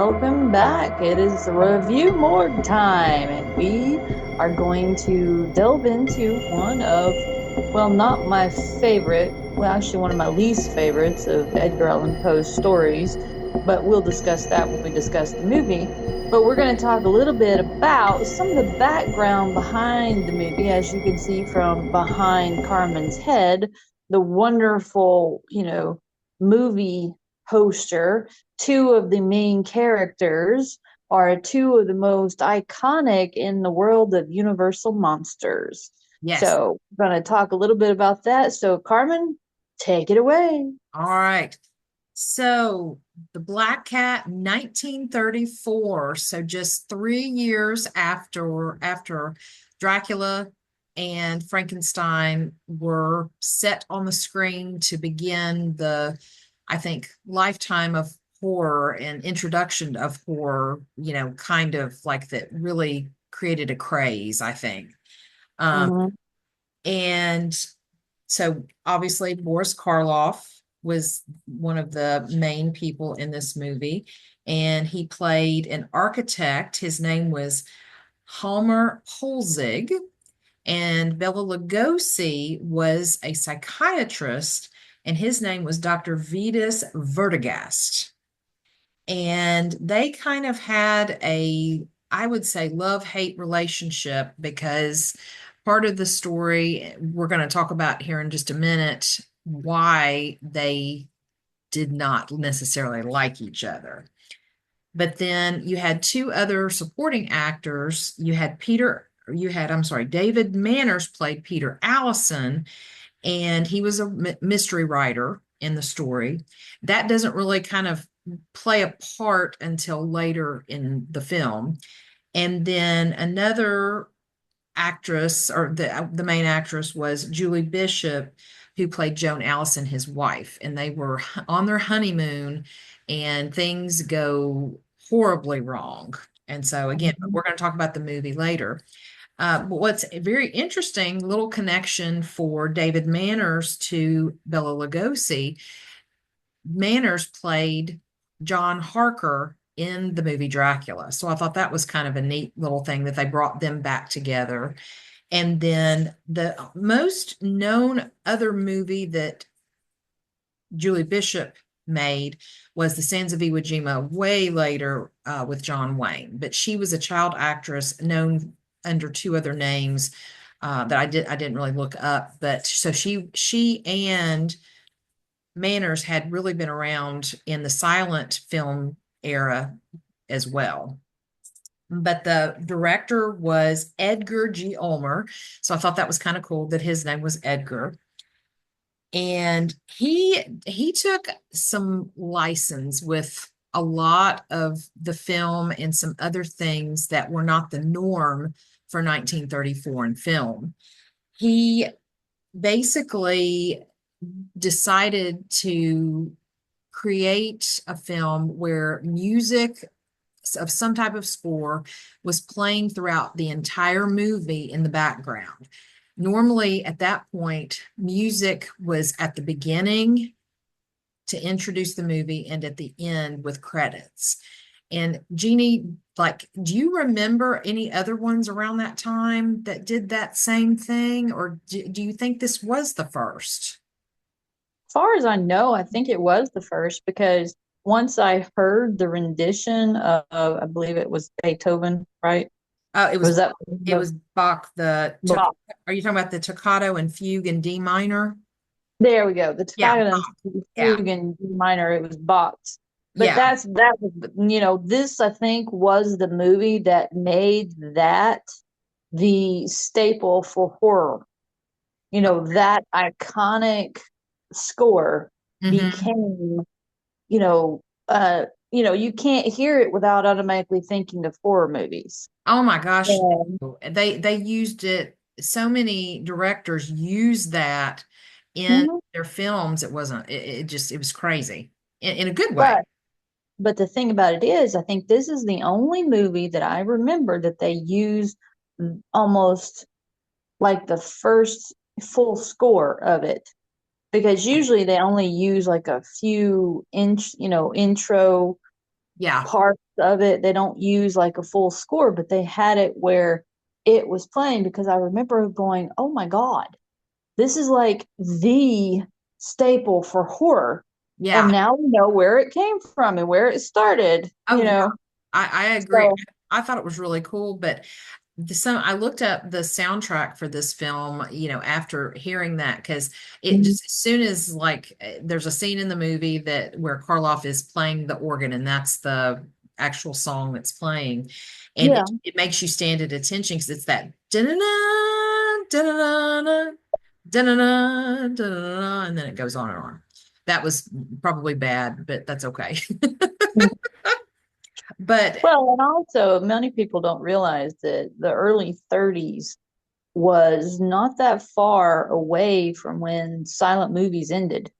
welcome back. It is review morgue time, and we are going to delve into one of, well, not my favorite, well, actually one of my least favorites of Edgar Allan Poe's stories, but we'll discuss that when we discuss the movie. But we're going to talk a little bit about some of the background behind the movie, as you can see from behind Carmen's head, the wonderful, movie poster. Two of the main characters are two of the most iconic in the world of Universal monsters. Yes. So, we're going to talk a little bit about that. So, Carmen, take it away. All right. So the Black Cat, 1934. So just 3 years after Dracula and Frankenstein were set on the screen to begin the, I think, lifetime of horror and introduction of horror, kind of like that really created a craze, I think. Um, Mhm. and so obviously Boris Karloff was one of the main people in this movie, and he played an architect. His name was Halmer Holzig, and Bela Lugosi was a psychiatrist, and his name was Dr. Vitas Vertigast. And they kind of had a, I would say, love-hate relationship because part of the story we're going to talk about here in just a minute why they did not necessarily like each other. But then you had two other supporting actors. I'm sorry, David Manners played Peter Allison, and he was a mystery writer in the story. That doesn't really kind of play a part until later in the film. And then another actress, or the main actress, was Julie Bishop, who played Joan Allison, his wife, and they were on their honeymoon, and things go horribly wrong. And so again, Mhm. we're going to talk about the movie later. But what's a very interesting little connection for David Manners to Bela Lugosi, Manners played John Harker in the movie Dracula. So I thought that was kind of a neat little thing that they brought them back together. And then the most known other movie that Julie Bishop made was The Sands of Iwo Jima way later with John Wayne. But she was a child actress known under two other names that I didn't really look up. But so she and Manners had really been around in the silent film era as well. But the director was Edgar G. Ulmer. So I thought that was kind of cool that his name was Edgar. And he took some license with a lot of the film and some other things that were not the norm for 1934 in film. He basically decided to create a film where music of some type of score was playing throughout the entire movie in the background. Normally, at that point, music was at the beginning to introduce the movie and at the end with credits. And Jeanie, like, do you remember any other ones around that time that did that same thing? Or do you think this was the first? As far as I know, I think it was the first because once I heard the rendition of, I believe it was Beethoven, right? Oh, Was that it was Bach. Bach? Are you talking about the toccata and fugue in D minor? There we go. The Yeah, Tocata Bach. and Yeah, Fugue in D minor, it was Bach's. But yeah. that was, this I think was the movie that made that the staple for horror. That iconic score Hmm. became, you know, you can't hear it without automatically thinking of horror movies. Oh my gosh, And they used it. So many directors use that in Mhm. their films. It wasn't. It was crazy in a good way. but but the thing about it is, I think this is the only movie that I remember that they used almost like the first full score of it, because usually they only use like a few intro Yeah. parts of it. They don't use like a full score, but they had it where it was playing because I remember going, "Oh my God, this is like the staple for horror." And Yeah. now we know where it came from and where it started, Oh you yeah. know. I agree. So, I thought it was really cool, but I looked up the soundtrack for this film, after hearing that, because it mhm, just as soon as like there's a scene in the movie that where Karloff is playing the organ and that's the actual song that's playing, and yeah. it makes you stand at attention because it's that da-na-na, da-na-na, da-na-na, da-na-na, and then it goes on and on. That was probably bad, but that's okay. But Well, and also many people don't realize that the early 30s was not that far away from when silent movies ended.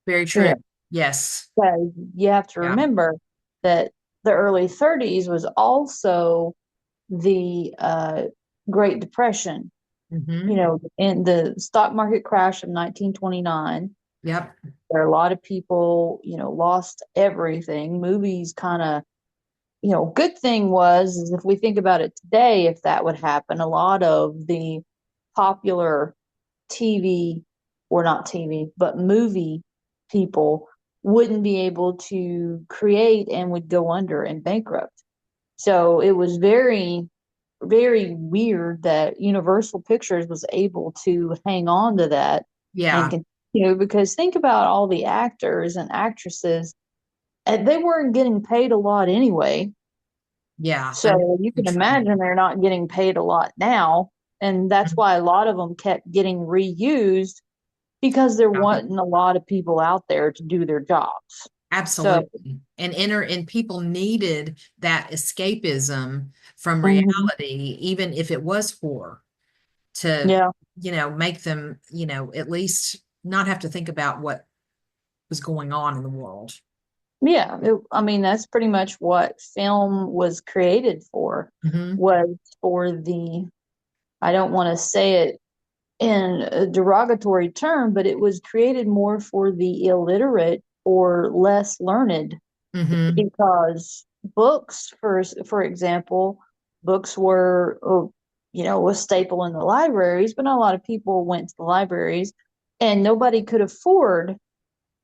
very You true. know, Yes. because you have to Yeah. remember that the early 30s was also the Great Depression, you Hmm. know, in the stock market crash of 1929, Yep. where a lot of people, you know, lost everything. Movies kind of, you know, good thing was is if we think about it today, if that would happen, a lot of the popular TV, or not TV, but movie people wouldn't be able to create and would go under and bankrupt. So it was very, very weird that Universal Pictures was able to hang on to that and Yeah. continue, because think about all the actors and actresses, and they weren't getting paid a lot anyway. Yeah. That So you is can true. imagine they're not getting paid a lot now. And that's why a lot of them kept getting reused, because there Yeah. wasn't a lot of people out there to do their jobs. So, Absolutely. And people needed that escapism from mhm, reality, even if it was horror, to, yeah, make them, at least not have to think about what was going on in the world. yeah. I mean, that's pretty much what film was created for, Hmm. was for the, I don't want to say it in a derogatory term, but it was created more for the illiterate or less learned, Hmm. because books, for example, books were, you know, a staple in the libraries, but not a lot of people went to the libraries, and nobody could afford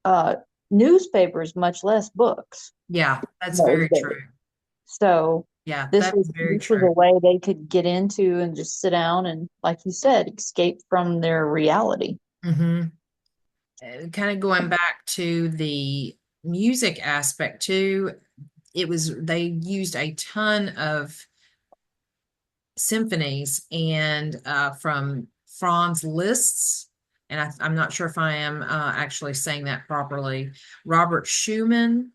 uh, newspapers, much less books, Yeah, in that's those very days. true. So Yeah, this that was is very this was true. a way they could get into and just sit down and, like you said, escape from their reality. Hmm. Kind of going back to the music aspect too, they used a ton of symphonies and from Franz Liszt's, and I'm not sure if I am actually saying that properly. Robert Schumann.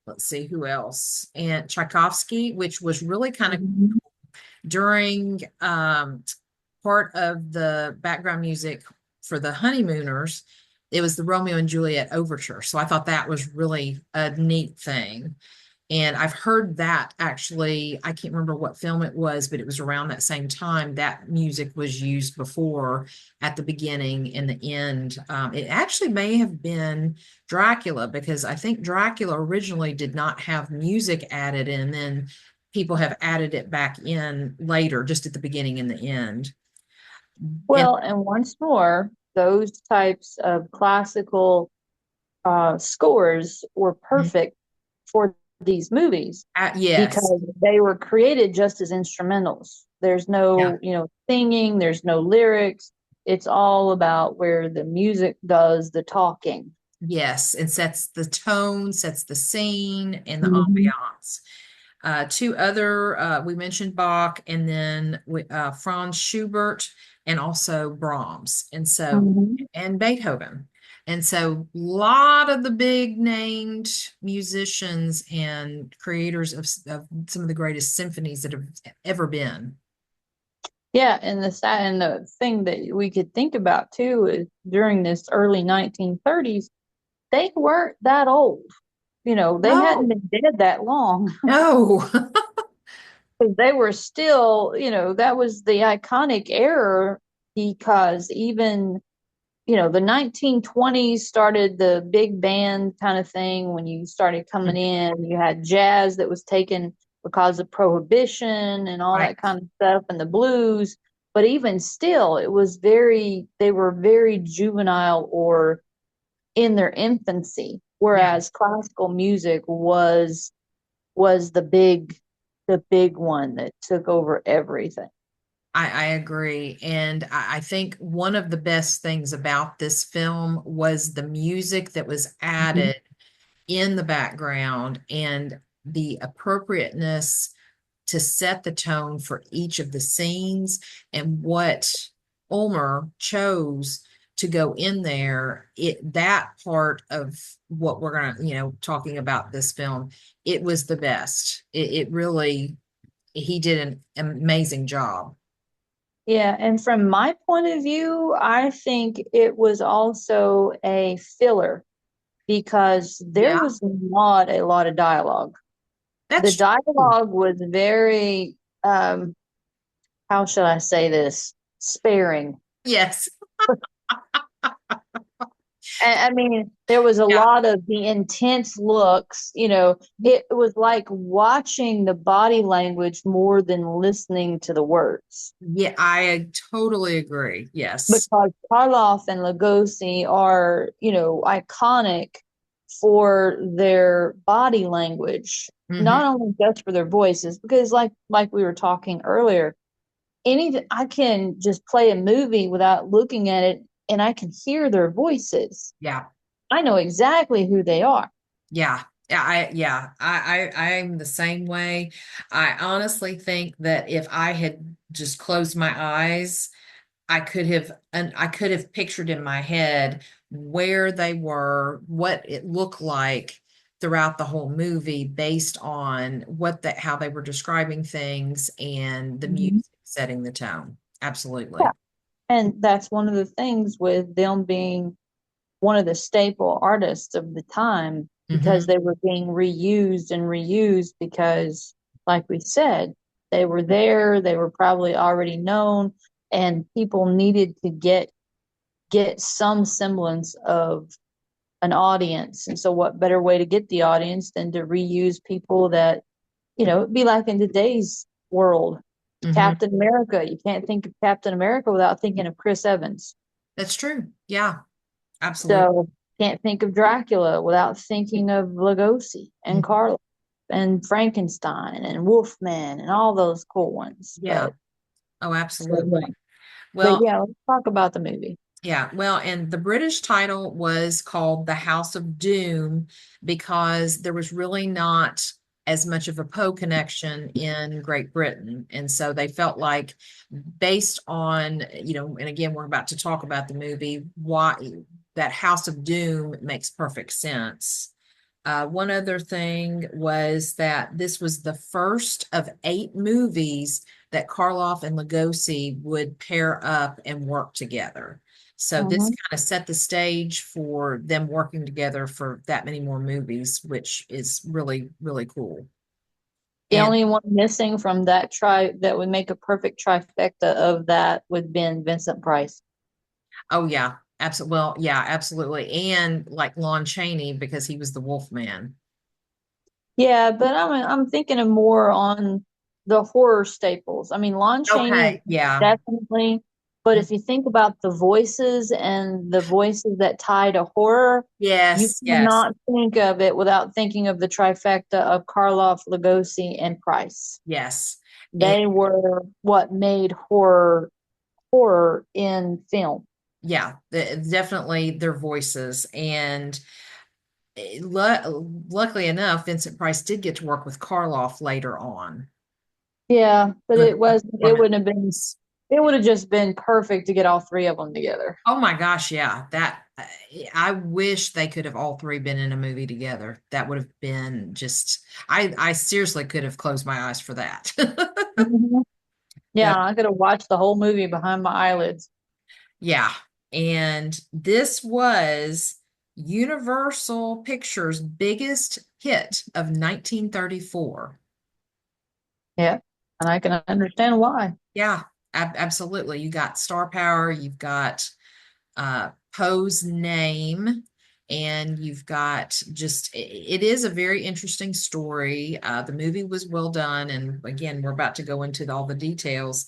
Let's see who else, and Tchaikovsky, which was really kind of Mhm. during part of the background music for the honeymooners. It was the Romeo and Juliet overture, so I thought that was really a neat thing. And I've heard that actually, I can't remember what film it was, but it was around that same time that music was used before at the beginning and the end. It actually may have been Dracula, because I think Dracula originally did not have music added, and then people have added it back in later, just at the beginning and the end. And Well, and once more, those types of classical scores were perfect for these movies, yes, because they were created just as instrumentals. There's yeah, no, you know, singing, there's no lyrics. It's all about where the music does the talking. yes, and sets the tone, sets the scene and the Mhm. ambiance. Two other, we mentioned Bach, and then Franz Schubert, and also Brahms, Mhm. and Beethoven. And so, a lot of the big named musicians and creators of some of the greatest symphonies that have ever been. Yeah, and the thing that we could think about too is during this early 1930s, they weren't that old. You know, they hadn't No, been dead that long. no. They were still, you know, that was the iconic era, because even the 1920s started the big band kind of thing when you started coming in. You had jazz that was taken because of prohibition and all Right. that kind of stuff, and the blues. But even still, they were very juvenile or in their infancy, Yeah. whereas classical music was the big one that took over everything. I agree. And I think one of the best things about this film was the music that was Mhm. added in the background and the appropriateness to set the tone for each of the scenes and what Ulmer chose to go in there. That part of what we're gonna, talking about this film, it was the best. It really, he did an amazing job. Yeah, and from my point of view, I think it was also a filler because there Yeah, was not a lot of dialogue. The that's true. dialogue was very, how should I say this, sparing. Yes. I mean, there was a Yeah. lot of the intense looks. It was like watching the body language more than listening to the words. Yeah, I totally agree. Yes. Because Karloff and Lugosi are, iconic for their body language, Hmm. not only just for their voices, because like we were talking earlier, I can just play a movie without looking at it and I can hear their voices. Yeah. I know exactly who they are. Yeah. I'm the same way. I honestly think that if I had just closed my eyes, I could have pictured in my head where they were, what it looked like throughout the whole movie based on how they were describing things and the music Mhm. setting the tone. Yeah. Absolutely. And that's one of the things with them being one of the staple artists of the time because Hmm. they were being reused and reused because, like we said, they were there, they were probably already known, and people needed to get some semblance of an audience. And so what better way to get the audience than to reuse people that, it'd be like in today's world. Hmm. Captain America. You can't think of Captain America without thinking of Chris Evans. That's true. Yeah, absolutely. So can't think of Dracula without thinking of Lugosi and Mhm. Karloff and Frankenstein and Wolfman and all those cool ones. Yeah. But Oh, so yeah. absolutely. But Well, yeah, let's talk about the movie. yeah, well, and the British title was called The House of Doom because there was really not as much of a Poe connection in Great Britain. And so they felt like, based on, and again, we're about to talk about the movie, why that House of Doom makes perfect sense. One other thing was that this was the first of 8 movies that Karloff and Lugosi would pair up and work together. So this Mhm. kind of set the stage for them working together for that many more movies, which is really, really cool. The And only one missing from that would make a perfect trifecta of that would been Vincent Price. oh yeah, absolutely. Well, yeah, absolutely. And like Lon Chaney because he was the Wolf Man. Yeah, but I'm thinking of more on the horror staples. I mean, Lon Chaney Okay, yeah. definitely, but Mm. if you think about the voices and the voices that tie to horror, you Yes, yes, cannot think of it without thinking of the trifecta of Karloff, Lugosi, and Price. yes. And They were what made horror in film. yeah, definitely their voices. And luckily enough, Vincent Price did get to work with Karloff later on. Yeah, but Doing it performance. wouldn't have been it would have just been perfect to get all three of them together. Oh my gosh, yeah. I wish they could have all three been in a movie together. That would have been just I seriously could have closed my eyes for that. Mhm. Yeah, That I could have watched the whole movie behind my eyelids. yeah. And this was Universal Pictures' biggest hit of 1934. Yeah, and I can understand why. Yeah, absolutely. You got star power, you've got Poe's name, and you've got just it is a very interesting story. The movie was well done, and again, we're about to go into all the details.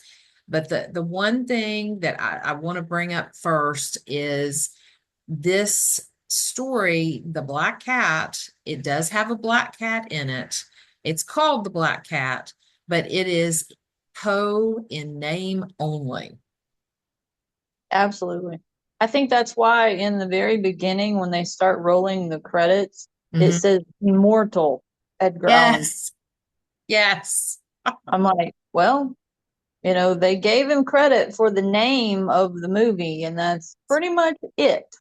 But the one thing that I want to bring up first is this story, The Black Cat. It does have a black cat in it. It's called The Black Cat, but it is Poe in name only. Absolutely. I think that's why in the very beginning, when they start rolling the credits, it Mhm. says Immortal Edgar Allan. Yes. Yes. I'm like, well, they gave him credit for the name of the movie, and that's pretty much it.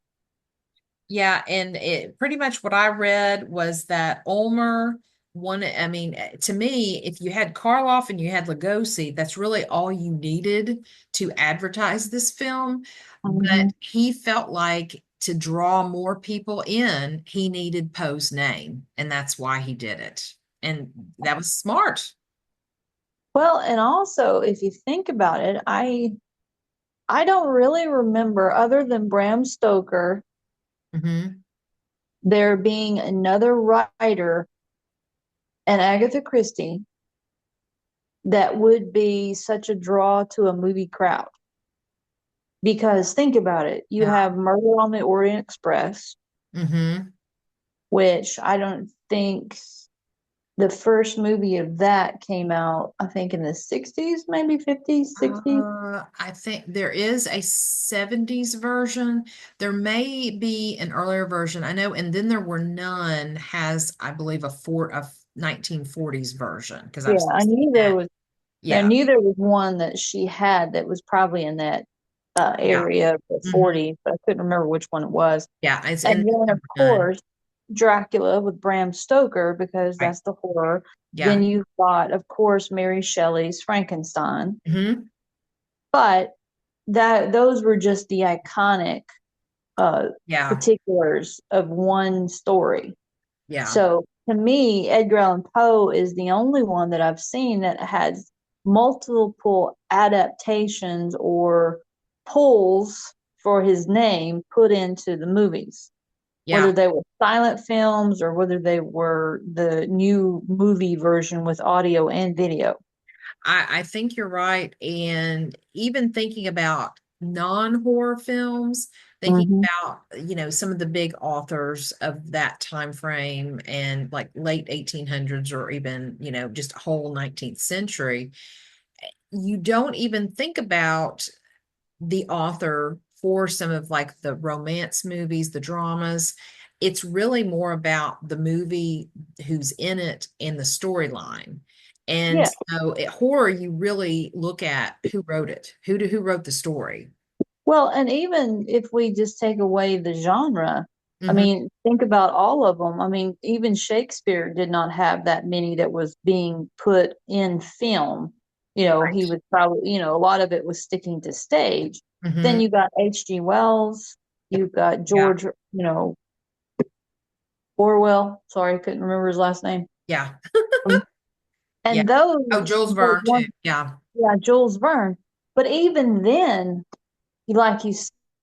Yeah, and it pretty much what I read was that Ulmer I mean, to me, if you had Karloff and you had Lugosi, that's really all you needed to advertise this film. But Mhm. he felt like to draw more people in, he needed Poe's name, and that's why he did it. And that was smart. Well, and also, if you think about it, I don't really remember, other than Bram Stoker, Hmm. there being another writer and Agatha Christie that would be such a draw to a movie crowd. Because think about it, you Yeah. have Murder on the Orient Express, Hmm. which I don't think the first movie of that came out, I think in the 60s, maybe 50s, 60s. I think there is a 70s version. There may be an earlier version. I know, and then there were none has, I believe, a 1940s version because I've Yeah, I seen knew there that. was I Yeah. knew there was one that she had that was probably in that Yeah. area of the Hmm. 40s, but I couldn't remember which one it was. Yeah. It's And in then, of none. course, Dracula with Bram Stoker, because Right. that's the horror. Then Yeah. you've got, of course, Mary Shelley's Frankenstein. Hmm. But those were just the iconic uh, Yeah. particulars of one story. Yeah. So to me, Edgar Allan Poe is the only one that I've seen that has multiple adaptations or pulls for his name put into the movies, whether Yeah. they were silent films or whether they were the new movie version with audio and video. I think you're right. And even thinking about non-horror films, thinking Hmm. about, some of the big authors of that time frame and like late 1800s or even, just whole 19th century, you don't even think about the author for some of like the romance movies, the dramas. It's really more about the movie, who's in it, and the storyline. And Yeah. so at horror, you really look at who wrote it, who wrote the story. Well, and even if we just take away the genre, I Hmm. mean, think about all of them. I mean, even Shakespeare did not have that many that was being put in film. He Right. was probably, a lot of it was sticking to stage. Then Hmm. you got H.G. Wells, you've got Yeah. George, Orwell. Sorry, I couldn't remember his last name. Yeah. Um, Yeah. And Oh, Jules those Verne too. ones, Yeah. yeah, Jules Verne. But even then, like you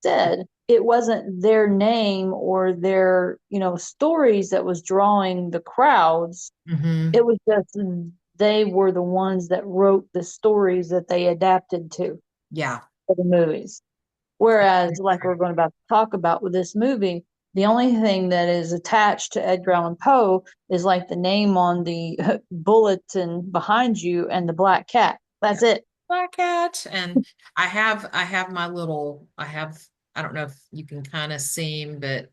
said, it wasn't their name or their, stories that was drawing the crowds. Hmm. It was just they were the ones that wrote the stories that they adapted to Yeah. for the movies. Whereas, like we're going about to talk about with this movie, the only thing that is attached to Edgar Allan Poe is like the name on the bulletin behind you and the black cat. That's Yeah. it. Black cat. And I have my little, I don't know if you can kind of see him, but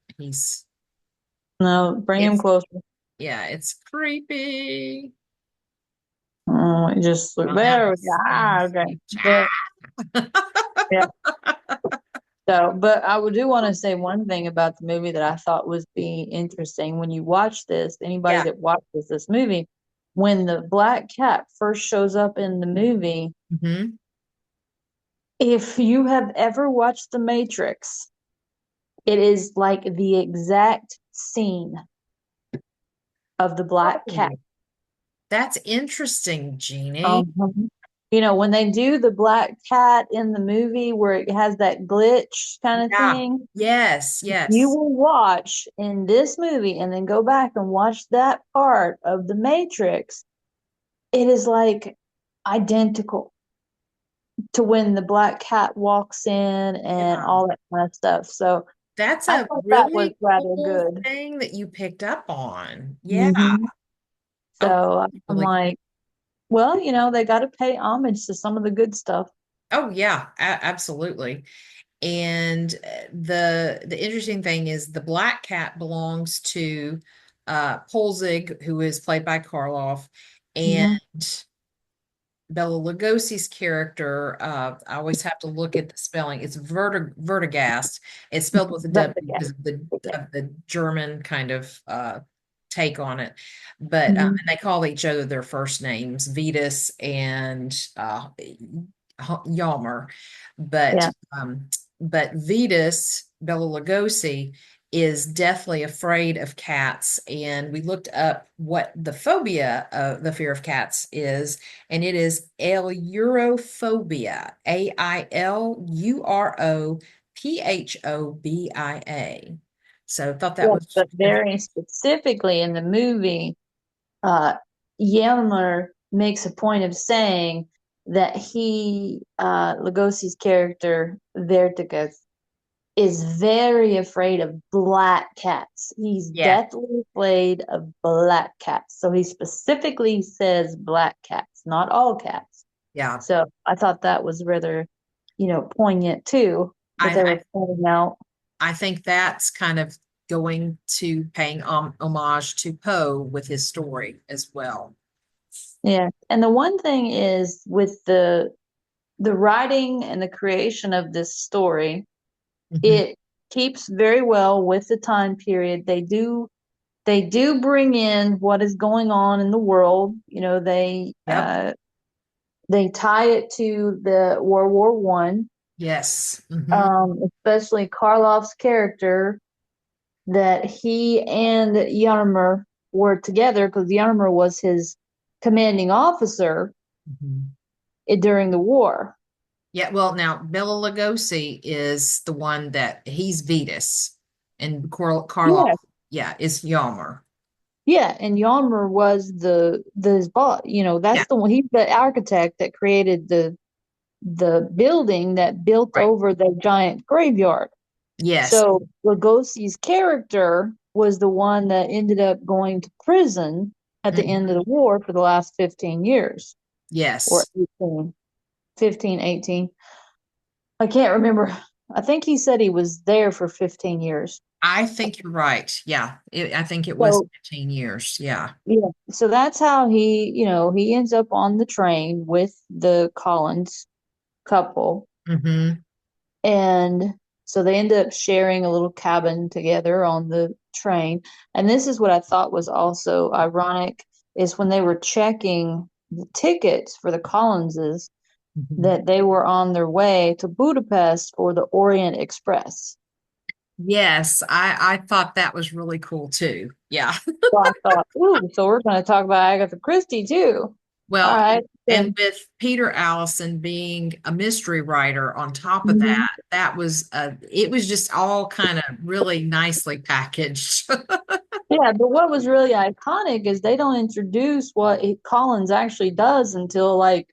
No, bring him it's, closer. yeah, it's creepy. Oh, just I don't have there. the We go. same Ah, okay. speech. But yeah. Ah! So, but I do want to say one thing about the movie that I thought was being interesting. When you watch this, anybody Yeah. that watches this movie, when the black cat first shows up in the movie, Hmm. if you have ever watched The Matrix, it is like the exact scene of the black cat. Oh, that's interesting, Jeannie. Um, You know, when they do the black cat in the movie where it has that glitch kind of Yeah. thing, Yes, you yes. will watch in this movie and then go back and watch that part of the Matrix. It is like identical to when the black cat walks in and Yeah. all that kind of stuff. So That's I a thought that was really rather cool good. thing that you picked up on. Yeah. Hmm. Oh, So that's I'm really cool. like, well, you know, they got to pay homage to some of the good stuff. Oh, yeah, absolutely. And the interesting thing is the black cat belongs to Polzig, who is played by Karloff, and Hmm. Bela Lugosi's character, I always have to look at the spelling. It's Vertigast. It's spelled with a But W yeah, because yeah. of the German kind of take on it. But Hmm. and they call each other their first names, Vetus and Yalmer. But Yeah. um, but Vetus, Bela Lugosi, is deathly afraid of cats. And we looked up what the phobia of the fear of cats is, and it is ailurophobia, Ailurophobia. So I thought that Yeah, was but very specifically in the movie, uh, Yelmer makes a point of saying that Lugosi's character, Vertigo, is very afraid of black cats. He's yeah, deathly afraid of black cats. So he specifically says black cats, not all cats. yeah. So I thought that was rather, poignant too, that they I, were pointing out. I think that's kind of going to paying homage to Poe with his story as well. Yeah. And the one thing is with the writing and the creation of this story, Mhm. it keeps very well with the time period. They do bring in what is going on in the world. Yep. They tie it to the World War I, Yes. Hmm. especially Karloff's character, that he and Yarmer were together because Yarmer was his commanding officer Hmm. during the war. Yeah. Well, now Bela Lugosi is the one that he's Vetus, and Karloff, Yeah, yeah, is Yalmer. yeah, and Yarmer was the his boss. Yeah. That's the one. He's the architect that created the building that built Right. over the giant graveyard. Yes. So Lugosi's character was the one that ended up going to prison at the end of Mhm. the war for the last 15 years, or Yes. 18, 15, 18. I can't remember. I think he said he was there for 15 years. I think you're right. Yeah. I think it was So, 15 years. Yeah. yeah. So that's how he ends up on the train with the Collins couple. Hmm. And so they end up sharing a little cabin together on the train. And this is what I thought was also ironic is when they were checking the tickets for the Collinses, Hmm. that they were on their way to Budapest for the Orient Express. Yes. I thought that was really cool too. Yeah. So I thought, ooh, so we're going to talk about Agatha Christie too. All Well, right. and Then, with Peter Allison being a mystery writer on top of mhm. that, it was just all kind of really nicely packaged. Yeah, but what was really iconic is they don't introduce what Collins actually does until like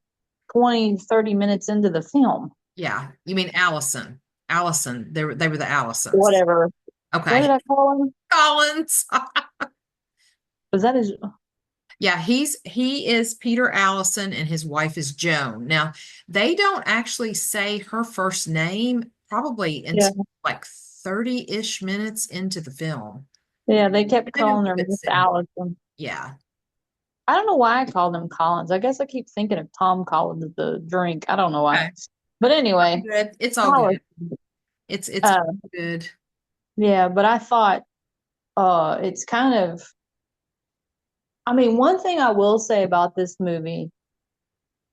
20, 30 minutes into the film. Yeah, you mean Allison. Allison. They were the Allisons. Whatever. What Okay. did I call him? Collins. Was that his? Yeah, he is Peter Allison and his wife is Joan. Now, they don't actually say her first name probably Yeah, until like 30-ish minutes into the film. yeah. They kept They do a calling her good Miss send. Allison. Yeah. I don't know why I called him Collins. I guess I keep thinking of Tom Collins, the drink. I don't know why. Okay. But anyway, Good. It's all Collins. good. It's Uh, good. yeah. But I thought, it's kind of. I mean, one thing I will say about this movie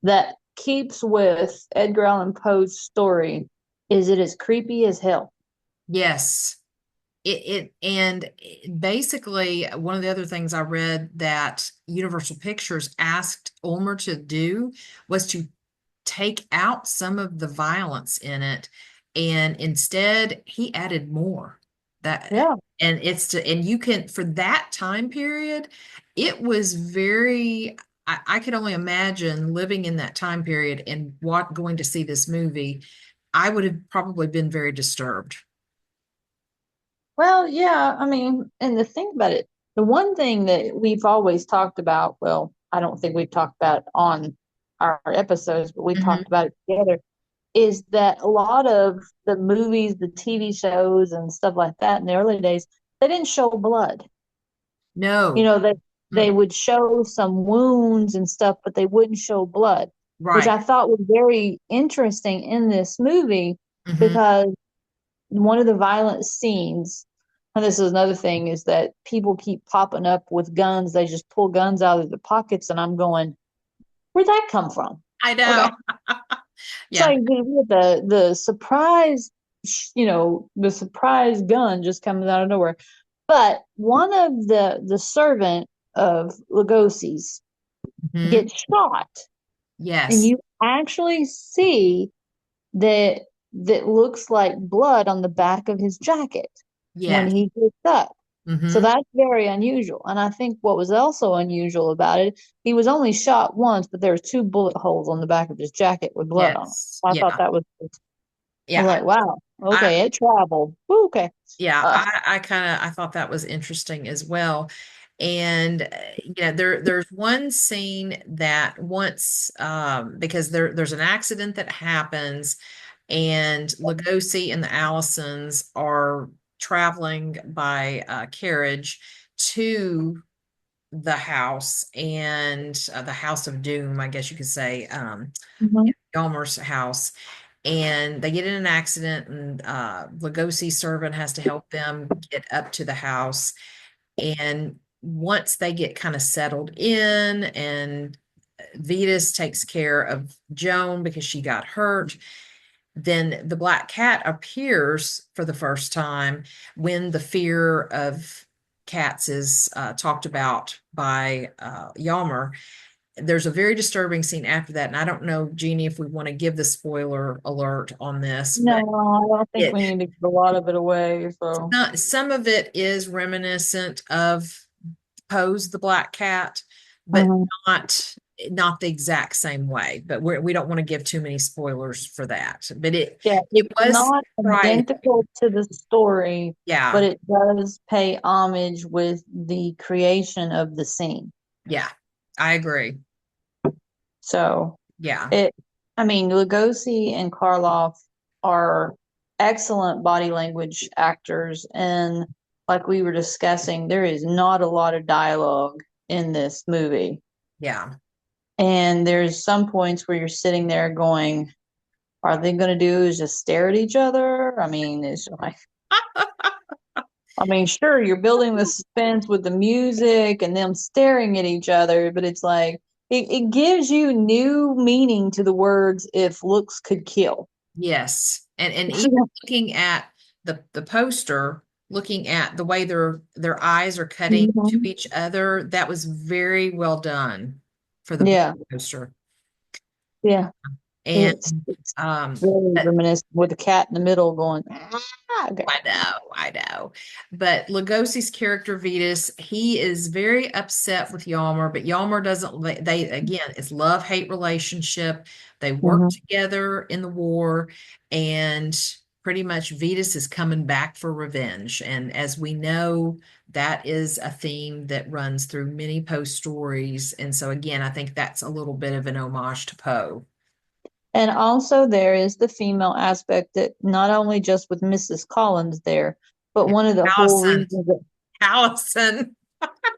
that keeps with Edgar Allan Poe's story is it is creepy as hell. Yes. Basically one of the other things I read that Universal Pictures asked Ulmer to do was to take out some of the violence in it, and instead he added more. That Yeah. and it's to and you can for that time period, it was very I could only imagine living in that time period and what going to see this movie. I would have probably been very disturbed. Well, yeah, I mean, and the thing about it, the one thing that we've always talked about, well, I don't think we've talked about it on our episodes, but we've Mhm. talked about it together, is that a lot of the movies, the TV shows, and stuff like that in the early days, they didn't show blood. You No. know, they Mm, would show some wounds and stuff, but they wouldn't show blood, which right. I thought was very interesting in this movie Hmm. because one of the violent scenes, and this is another thing, is that people keep popping up with guns. They just pull guns out of their pockets, and I'm going, where'd that come from? I Okay. know. So Yeah. the surprise, the surprise gun just comes out of nowhere. But one of the servant of Lugosi's Hmm. gets shot, and Yes. you actually see that looks like blood on the back of his jacket when Yes. he gets up. So Hmm. that's very unusual. And I think what was also unusual about it, he was only shot once, but there were two bullet holes on the back of his jacket with blood on them. Yes. I thought Yeah. that was, I was Yeah. like, wow, I okay, it traveled. Woo, okay. yeah, Uh, I kind of I thought that was interesting as well. And there's one scene that once because there's an accident that happens, and Lugosi and the Allisons are traveling by carriage to the house, and the house of doom, I guess you could say, mhm, Elmer's house, and they get in an accident, and Lugosi's servant has to help them get up to the house. And once they get kind of settled in, and Vetus takes care of Joan because she got hurt, then the black cat appears for the first time when the fear of cats is talked about by Yalmer. There's a very disturbing scene after that, and I don't know, Jeannie, if we want to give the spoiler alert on this, no, but I don't think it we need to give a lot of it away. So, not some of it is reminiscent of Poe's The Black Cat, but mhm. not not the exact same way. But we don't want to give too many spoilers for that. But Yeah, it it's was not surprising. identical to the story, but Yeah, it does pay homage with the creation of the scene. yeah, I agree. So Yeah, it, I mean, Lugosi and Karloff are excellent body language actors, and like we were discussing, there is not a lot of dialogue in this movie. yeah. And there's some points where you're sitting there going, are they going to do is just stare at each other? I mean, it's like, I mean, sure, you're building the suspense with the music and them staring at each other, but it's like it gives you new meaning to the words if looks could kill. Yes. And even looking at the poster, looking at the way their eyes are cutting to Mhm. each other, that was very well done for the Yeah, poster. yeah. And It's um very reminiscent with the cat in the middle going, ah, okay. I know. But Lugosi's character Vetus, he is very upset with Yalmer, but Yalmer doesn't they again, it's love-hate relationship. They work Mhm. together in the war, and pretty much Vetus is coming back for revenge. And as we know, that is a theme that runs through many Poe stories. And so again, I think that's a little bit of an homage to Poe. And also there is the female aspect that not only just with Mrs. Collins there, but Yeah. one of the whole Allison. reasons that Allison.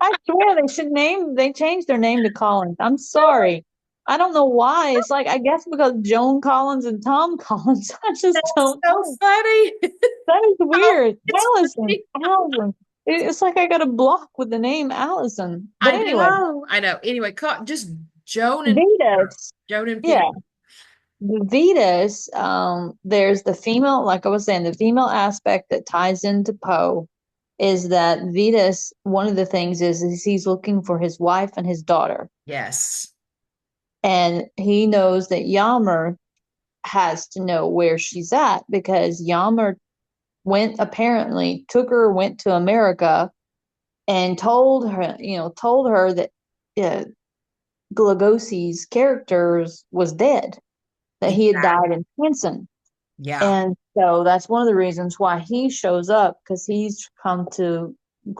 I swear they changed their name to Collins. I'm sorry. I don't know why. It's like, I guess because Joan Collins and Tom Collins. I just That's don't so know. funny. That is Oh, weird. it's Allison, funny. Allison. It's like I got a block with the name Allison. But I anyway, know. I know. Anyway, just Joan and Peter. Vetus, Joan and Peter. yeah, the Vetus, there's the female, like I was saying, the female aspect that ties into Poe is that Vetus, one of the things is he's looking for his wife and his daughter. Yes. And he knows that Yammer has to know where she's at because Yammer went to America and told her that uh, Lugosi's characters was dead, that he had died Exactly. in prison. Yeah. And so that's one of the reasons why he shows up because he's come to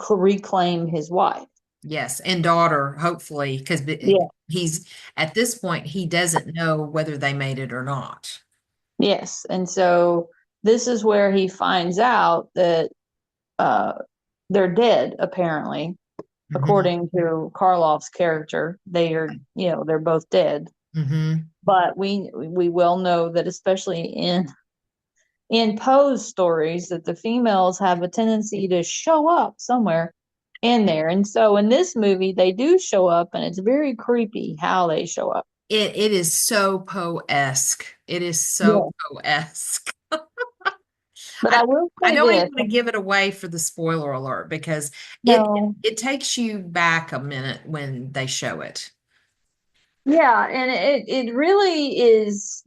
reclaim his wife. Yes. And daughter, hopefully, because Yeah. he's at this point, he doesn't know whether they made it or not. Yes. And so this is where he finds out that uh, they're dead, apparently, Hmm. according to Karloff's character. They're both dead. Hmm. But we well know that, especially in Poe's stories, that the females have a tendency to show up somewhere in there. And so in this movie, they do show up, and it's very creepy how they show up. It is so Poe-esque. It is so Yeah. Poe-esque. But I I will I say don't even this. want to give it away for the spoiler alert because it No. it takes you back a minute when they show it. Yeah, and it really is,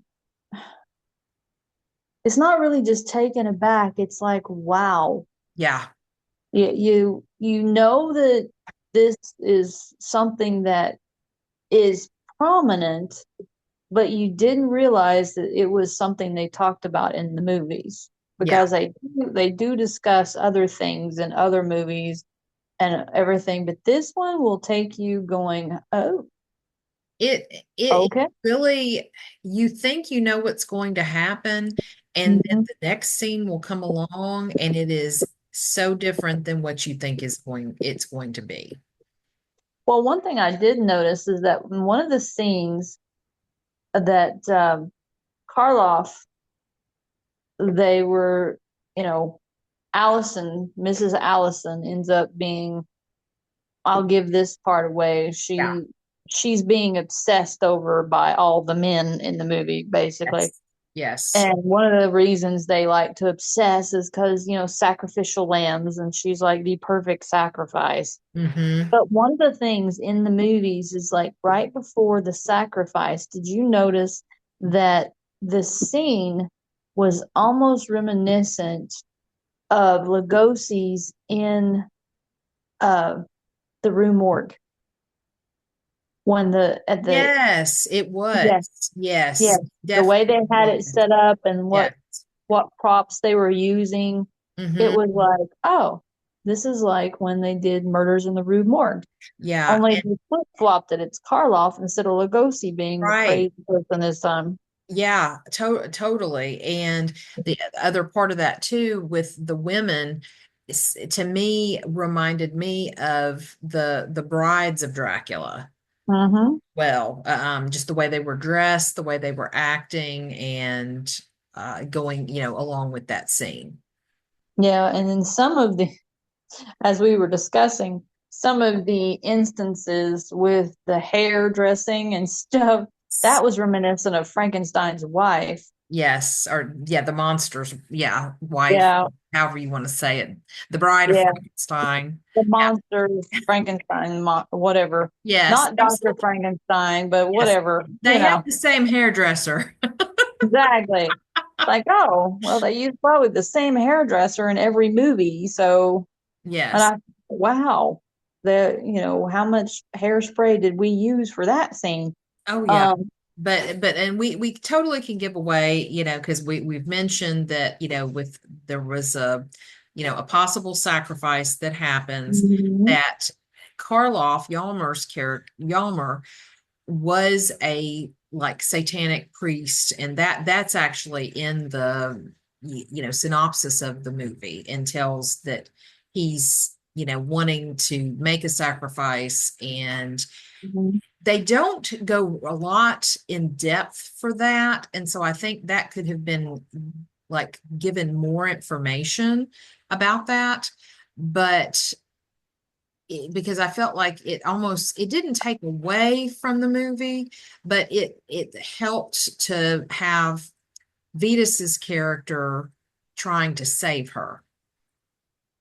it's not really just taken aback. It's like, wow. Yeah. You know that this is something that is prominent, but you didn't realize that it was something they talked about in the movies Yeah. because they do discuss other things in other movies and everything, but this one will take you going, oh, It okay. really, you think you know what's going to happen, and then Mhm. the next scene will come along and it is so different than what you think it's going to be. Well, one thing I did notice is that in one of the scenes that Karloff, they were, you know, Mrs. Allison ends up being, I'll give this part away. Yeah. She's being obsessed over by all the men in the movie, basically. Yes. Yes. And one of the reasons they like to obsess is because, sacrificial lambs, and she's like the perfect sacrifice. Hmm. But one of the things in the movies is like right before the sacrifice, did you notice that the scene was almost reminiscent of Lugosi's in uh, the Rue Morgue when the at the Yes, it was. yes, yes, Yes, the way definitely they had it was. set up and Yes. what props they were using, it Hmm. was like, oh, this is like when they did Murders in the Rue Morgue. Yeah. Only And they flip flopped it. It's Karloff instead of Lugosi being the right. crazy person this time. Yeah, totally. And the other part of that too, with the women, to me, reminded me of the brides of Dracula. Mm-hmm. Well, just the way they were dressed, the way they were acting, and going, along with that scene. Yeah, and then as we were discussing, some of the instances with the hair dressing and stuff, that was reminiscent of Frankenstein's wife. Yes, or yeah, the monster's, yeah, wife, Yeah, however you want to say it, the bride of yeah, Frankenstein. the Yeah, monster Frankenstein, whatever. yes, Not there's, Dr. Frankenstein, but yes, whatever, they have the same hairdresser. Exactly. Like, oh, well, they use probably the same hairdresser in every movie. So, and Yes. I, wow, how much hairspray did we use for that scene? Oh yeah. Um, But and we totally can give away, because we've mentioned that, with there was a possible sacrifice that happens, mhm, that Karloff, Yalmer's character, Yalmer was a like satanic priest, and that's actually in the synopsis of the movie, and tells that he's wanting to make a sacrifice. And mhm. they don't go a lot in depth for that, and so I think that could have been like given more information about that. But because I felt like it didn't take away from the movie, but it helped to have Vetus's character trying to save her.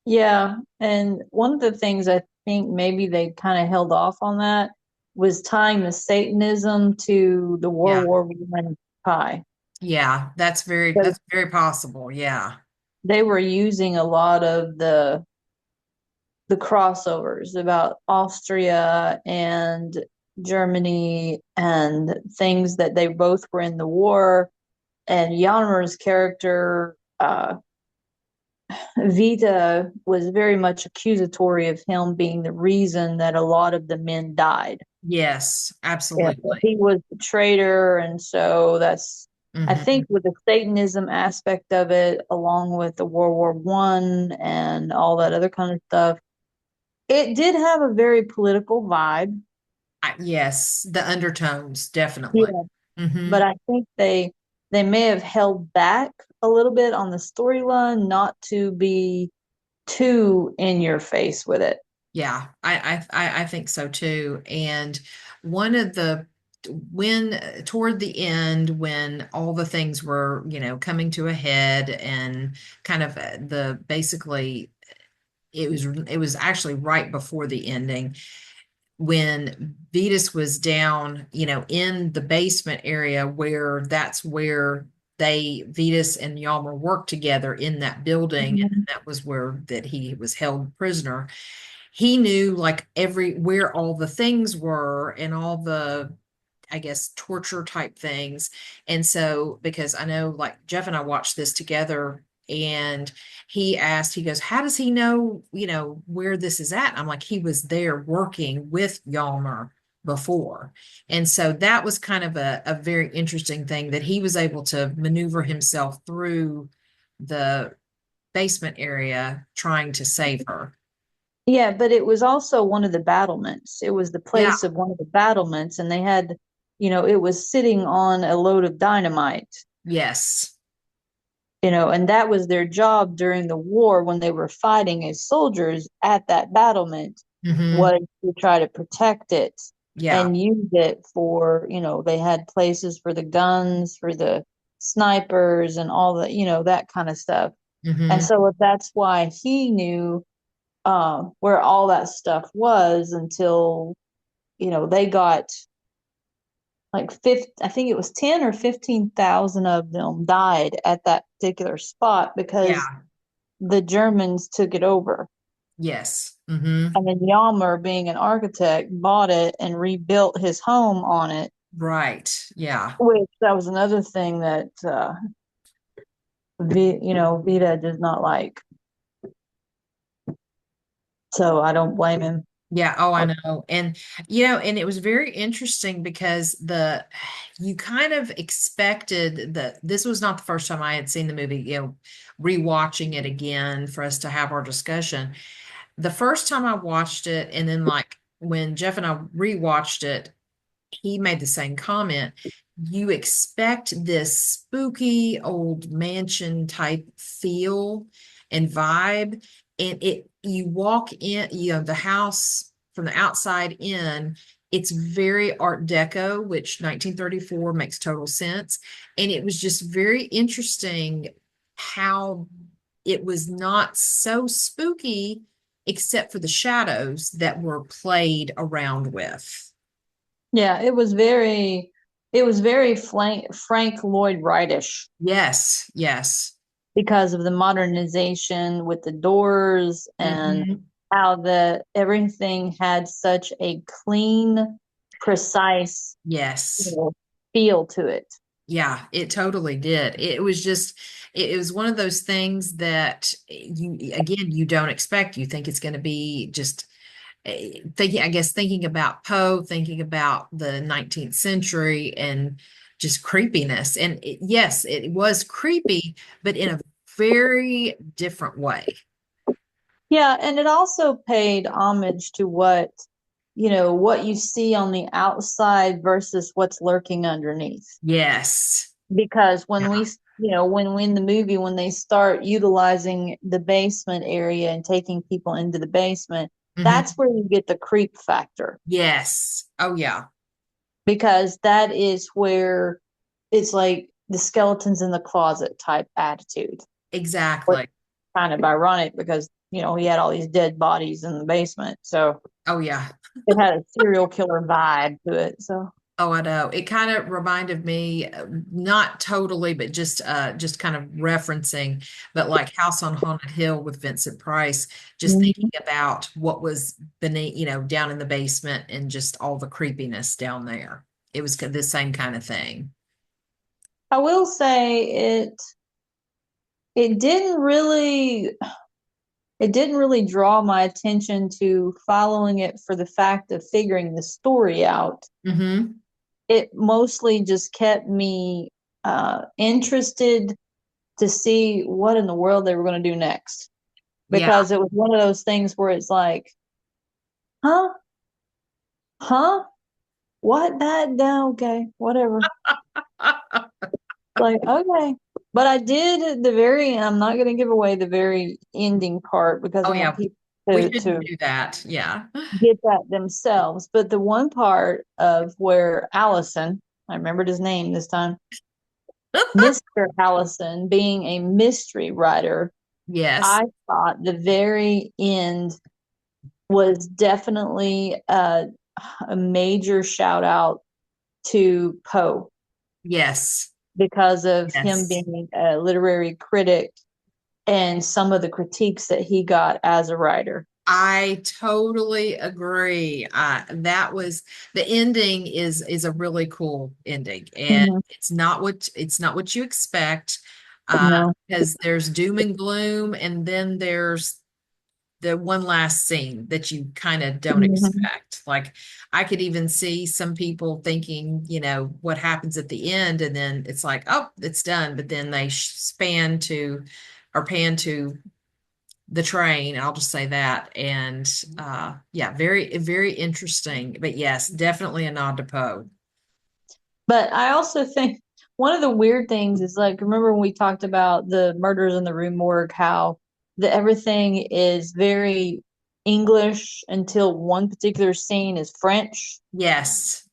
Yeah. And one of the things I think maybe they kind of held off on that was tying the Satanism to the Yeah. World War One pie. Yeah. So That's very possible. Yeah. they were using a lot of the crossovers about Austria and Germany and things that they both were in the war. And Yanmer's character, Vita, was very much accusatory of him being the reason that a lot of the men died. Yes, Yeah, absolutely. he was the traitor, and so that's, I Hmm. think, with the Satanism aspect of it, along with the World War One and all that other kind of stuff, it did have a very political vibe. Yes, the undertones, definitely. Yeah. Hmm. But I think they may have held back a little bit on the storyline, not to be too in your face with it. Yeah, I think so too. And one of the when toward the end, when all the things were, coming to a head, and kind of the basically it was actually right before the ending, when Vetus was down, in the basement area, where that's where Vetus and Yalmer worked together in that building, and Mhm. that was where that he was held prisoner. He knew like where all the things were, and all the, I guess, torture type things. And so, because I know, like, Jeff and I watched this together, and he goes, how does he know, where this is at? I'm like, he was there working with Yalmer before. And so that was kind of a very interesting thing, that he was able to maneuver himself through the basement area trying to save her. Yeah, but it was also one of the battlements. It was the Yeah. place of one of the battlements, and they had, it was sitting on a load of dynamite, Yes. and that was their job during the war when they were fighting as soldiers at that battlement, Hmm. was to try to protect it Yeah. and use it for, they had places for the guns, for the snipers and all the, that kind of stuff. And Hmm. so that's why he knew where all that stuff was until, they got like I think it was 10 or 15,000 of them died at that particular spot because Yeah. the Germans took it over. Yes. Hmm. And then Yalmer, being an architect, bought it and rebuilt his home on it, Right. Yeah. which that was another thing that, Vita does not like. So I don't blame him. Yeah. Oh, I know. And, and it was very interesting, because you kind of expected that this was not the first time I had seen the movie, rewatching it again for us to have our discussion. The first time I watched it, and then, like, when Jeff and I rewatched it, he made the same comment. You expect this spooky old mansion type feel and vibe, and you walk in, the house from the outside in, it's very Art Deco, which 1934 makes total sense. And it was just very interesting how it was not so spooky, except for the shadows that were played around with. Yeah, it was very Frank Lloyd Wrightish Yes, yes. because of the modernization with the doors and Hmm. how the everything had such a clean, precise, you Yes. know, feel to it. Yeah, it totally did. It was just, it was one of those things that you don't expect. You think it's going to be just thinking about Poe, thinking about the 19th century, and just creepiness. And yes, it was creepy, but in a very different way. Yeah, and it also paid homage to what you see on the outside versus what's lurking underneath. Yes. Because Yeah. when in the movie, when they start utilizing the basement area and taking people into the basement, that's Hmm. where you get the creep factor, Yes. Oh, yeah. because that is where it's like the skeletons in the closet type attitude, which is Exactly. kind of ironic because he had all these dead bodies in the basement. So Oh, yeah. It had a serial killer vibe to it. So Oh, I know. It kind of reminded me, not totally, but just kind of referencing, but like House on Haunted Hill with Vincent Price, just mhm. thinking about what was beneath, down in the basement and just all the creepiness down there. It was the same kind of thing. I will say it didn't really it didn't really draw my attention to following it for the fact of figuring the story out. Mm-hmm. It mostly just kept me interested to see what in the world they were going to do next. Yeah. Because it was one of those things where it's like, huh? Huh? What? That? No, okay, whatever. Like, okay. But I did at the very end, I'm not going to give away the very ending part because Oh, I want yeah. people We to shouldn't do that. Yeah. get that themselves. But the one part of where Allison, I remembered his name this time, Mr. Allison being a mystery writer, Yes. I thought the very end was definitely a major shout out to Poe Yes. because of him Yes. being a literary critic and some of the critiques that he got as a writer. I totally agree. That was the ending is a really cool ending, and Mhm. it's not what you expect, No. because there's doom and gloom, and then there's the one last scene that you kind of don't Mhm. expect. Like I could even see some people thinking, what happens at the end, and then it's like, oh, it's done, but then they span to or pan to the train. I'll just say that. And yeah, very, very interesting. But yes, definitely a nod to Poe. But I also think one of the weird things is like, remember when we talked about the murders in the Rue Morgue, how everything is very English until one particular scene is French. Yes.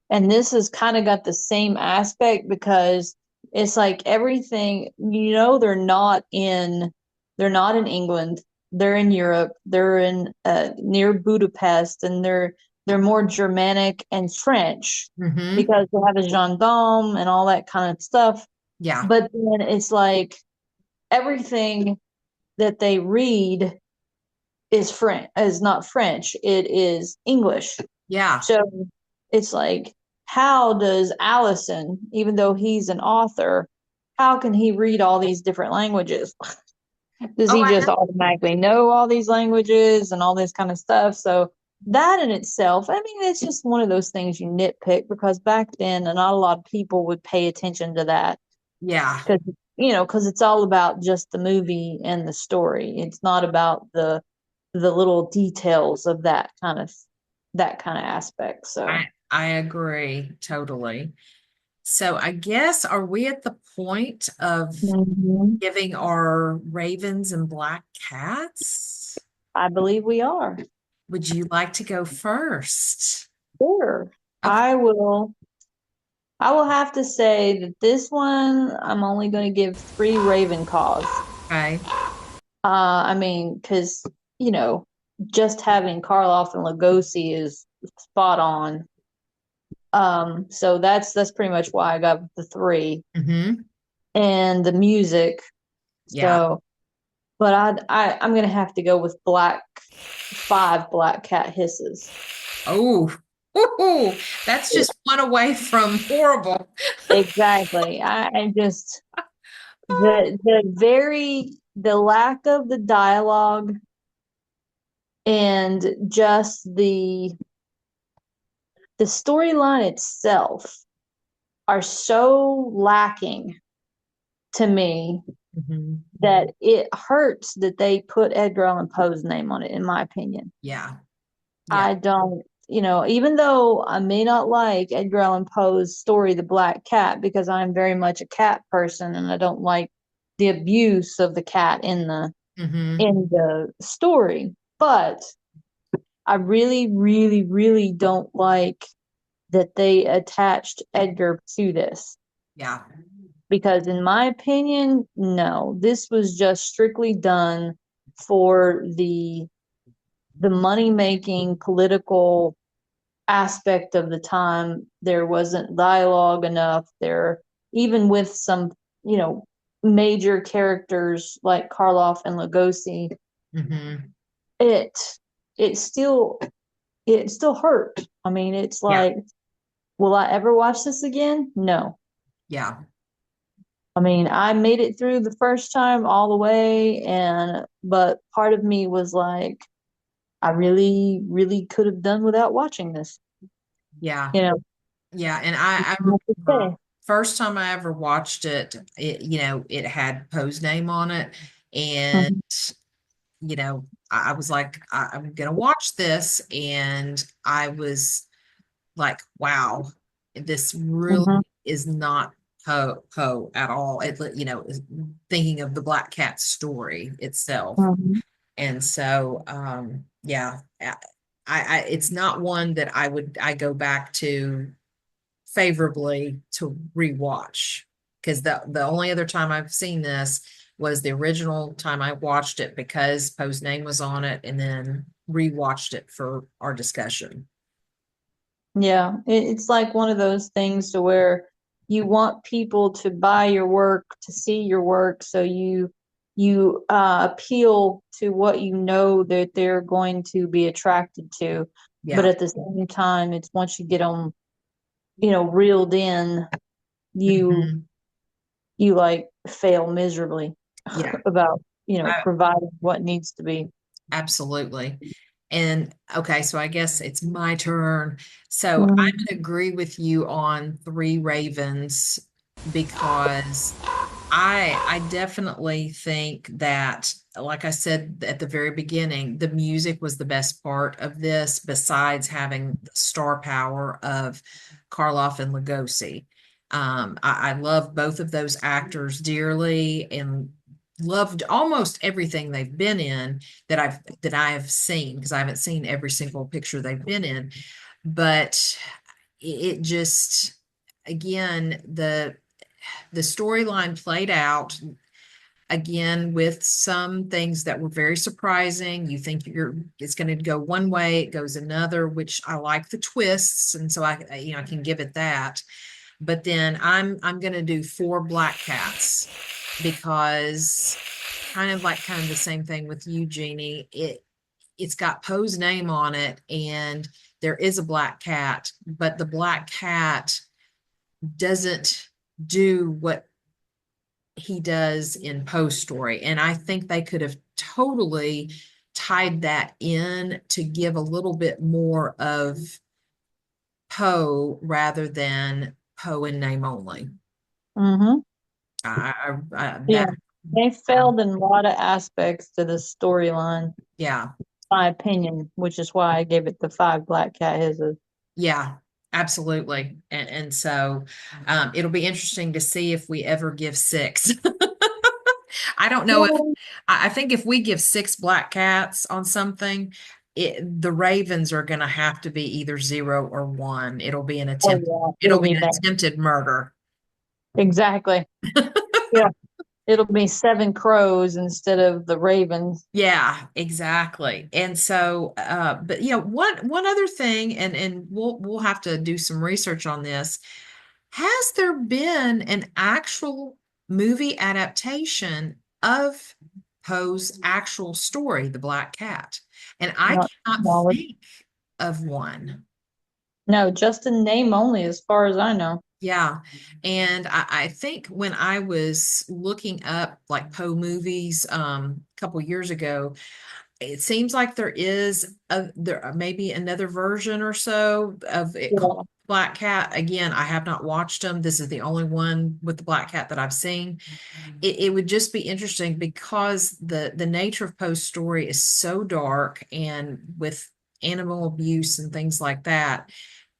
And this has kind of got the same aspect because it's like everything, they're not in England, they're in Europe, they're in near Budapest, and they're more Germanic and French Hmm. because they have a gendarme and all that kind of stuff. Yeah. But then it's like everything that they read is not French, it is English. Yeah. So it's like, how does Allison, even though he's an author, how can he read all these different languages? Does Oh, he I just know. automatically know all these languages and all this kind of stuff? So that in itself, I mean, it's just one of those things you nitpick because back then, not a lot of people would pay attention to that Yeah. because because it's all about just the movie and the story. It's not about the little details of that kind of aspect. So. I agree totally. So I guess, are we at the point of Mhm. giving our ravens and black cats? I believe we are. Would you like to go first? Sure. Okay. I will have to say that this one I'm only going to give three Raven calls. Okay. I mean, because you know, just having Karloff and Lugosi is spot on. So that's pretty much why I got the three Hmm. and the music. Yeah. So, but I'm gonna have to go with five black cat hisses. Oh, that's just one away from horrible. Exactly. I just the lack of the dialogue and just the storyline itself are so lacking to me Mhm. that it hurts that they put Edgar Allan Poe's name on it, in my opinion. Yeah. Yeah. I don't, even though I may not like Edgar Allan Poe's story, The Black Cat, because I'm very much a cat person and I don't like the abuse of the cat Hmm. in the story. But I really, really, really don't like that they attached Edgar to this Yeah. because, in my opinion, no, this was just strictly done for the money making political aspect of the time. There wasn't dialogue enough there, even with some, you know, major characters like Karloff and Lugosi. Hmm. It it still it still hurt. I mean, it's Yeah. like, will I ever watch this again? No. Yeah. I mean, I made it through the first time all the way, and but part of me was like, I really, really could have done without watching this. Yeah. You know, Yeah. And I what to remember say. first time I ever watched it, it had Poe's name on it. And, Mhm, I was like, I'm gonna watch this. And I was like, wow, this really mhm, is not Poe at all. Thinking of the Black Cat story itself. mhm. And so, yeah, it's not one that I go back to favorably to rewatch, because the only other time I've seen this was the original time I watched it because Poe's name was on it, and then rewatched it for our discussion. Yeah, it's like one of those things to where you want people to buy your work, to see your work, so you appeal to what you know that they're going to be attracted to. But Yeah. at the same time, it's once you get them, reeled in, you Mhm. you like fail miserably Yeah. about, I- providing what needs to be. Absolutely. And okay, so I guess it's my turn. So I'm Mhm. going to agree with you on Three Ravens, because I definitely think that, like I said at the very beginning, the music was the best part of this, besides having the star power of Karloff and Lugosi. I love both of those actors dearly, and loved almost everything they've been in that I have seen, because I haven't seen every single picture they've been in. But it just, again, the storyline played out again with some things that were very surprising. You think it's going to go one way, it goes another, which I like the twists, and so I can give it that. But then I'm going to do Four Black Cats, because kind of the same thing with you, Jeannie. It's got Poe's name on it, and there is a black cat, but the black cat doesn't do what he does in Poe's story. And I think they could have totally tied that in to give a little bit more of Poe rather than Poe in name only. Mhm. Yeah, That, they um, failed in a lot of aspects to the storyline, yeah, my opinion, which is why I gave it the five black cat hisses. yeah, absolutely. And so it'll be interesting to see if we ever give six. I don't know if Well, I think if we give six black cats on something, the Ravens are going to have to be either zero or one. oh yeah, It'll it'll be be an bad. attempted murder. Exactly. Yeah, it'll be seven crows instead of the ravens. Yeah, exactly. And so, but one other thing, and we'll have to do some research on this. Has there been an actual movie adaptation of Poe's actual story, The Black Cat? And I Not cannot knowledge. think of one. No, just in name only, as far as I know. Yeah. And I think when I was looking up like Poe movies a couple years ago, it seems like there may be another version or so of it called Yeah. Black Cat. Again, I have not watched them. This is the only one with the Black Cat that I've seen. It would just be interesting, because the nature of Poe's story is so dark, and with animal abuse and things like that,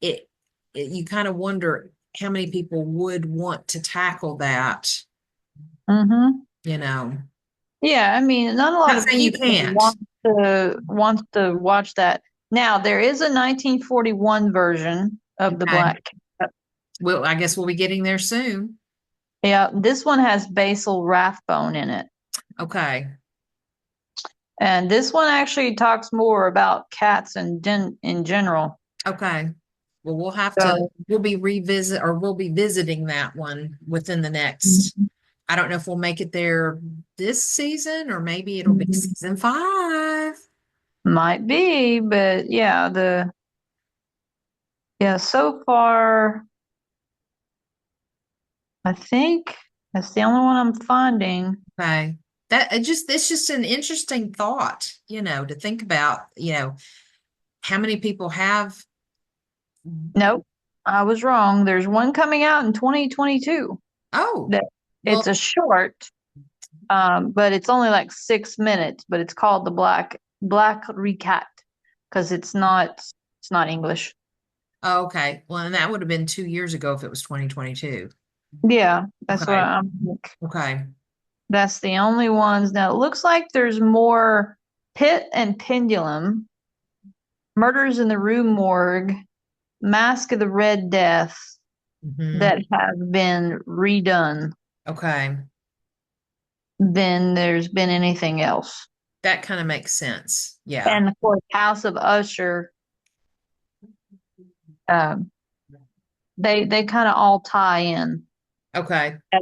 it, you kind of wonder how many people would want to tackle that, Mm-hmm. you know. Yeah, I mean, not a lot Not of saying you people can't. want to watch that. Now, there is a 1941 version of the Okay. Black Cat. Well, I guess we'll be getting there soon. Yeah, this one has Basil Rathbone in it. Okay. And this one actually talks more about cats in general. Okay. Well, So, we'll be visiting that one within the next, I don't know if we'll make it there this season or maybe it'll be season 5. might be, but so far I think that's the only one I'm finding. Okay. It's just an interesting thought, to think about, how many people have. Nope, I was wrong. There's one coming out in 2022 Oh, that it's well, a short, but it's only like 6 minutes, but it's called the Black Recat because it's not English. oh, okay. Well, and that would have been 2 years ago if it was 2022. Yeah, that's what Okay. I'm think. Okay. That's the only ones. Now it looks like there's more Pit and Pendulum, Murders in the Rue Morgue, Mask of the Red Death Hmm. that have been redone Okay. than there's been anything else. That kind of makes sense. Yeah. And of course, House of Usher, um, they kind of all tie in, Okay. as,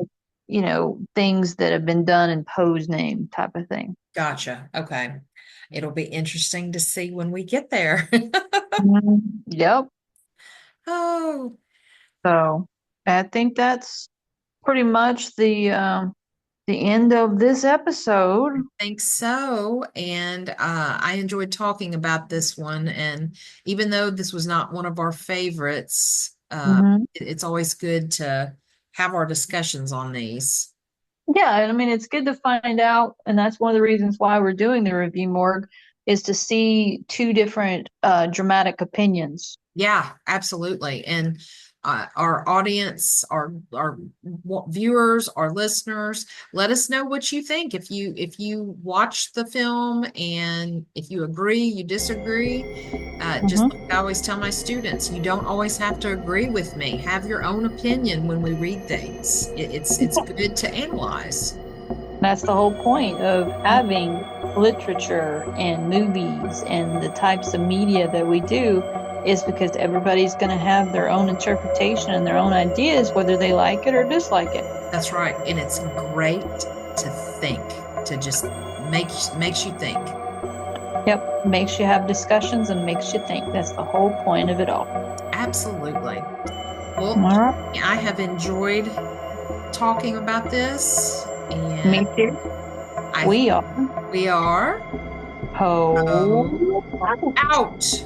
things that have been done in Poe's name type of thing. Gotcha. Okay. It'll be interesting to see when we get there. Yep. Oh, So I think that's pretty much the end of this episode. think so. And I enjoyed talking about this one. And even though this was not one of our favorites, Hmm. it's always good to have our discussions on these. Yeah, and I mean it's good to find out, and that's one of the reasons why we're doing the review morgue is to see two different dramatic opinions. Yeah, absolutely. And our audience, our viewers, our listeners, let us know what you think. If you watch the film and if you agree, you disagree, just like Hmm. I always tell my students, you don't always have to agree with me. Have your own opinion when we read things. It's good to analyze. That's the whole point of having literature and movies and the types of media that we do is because everybody's going to have their own interpretation and their own ideas, whether they like it or dislike it. That's right. And it's great to think, to just makes you think. Yep, makes you have discussions and makes you think. That's the whole point of it all. Absolutely. All Well, right, I have enjoyed talking about this, me and too. I We are we are ho. out.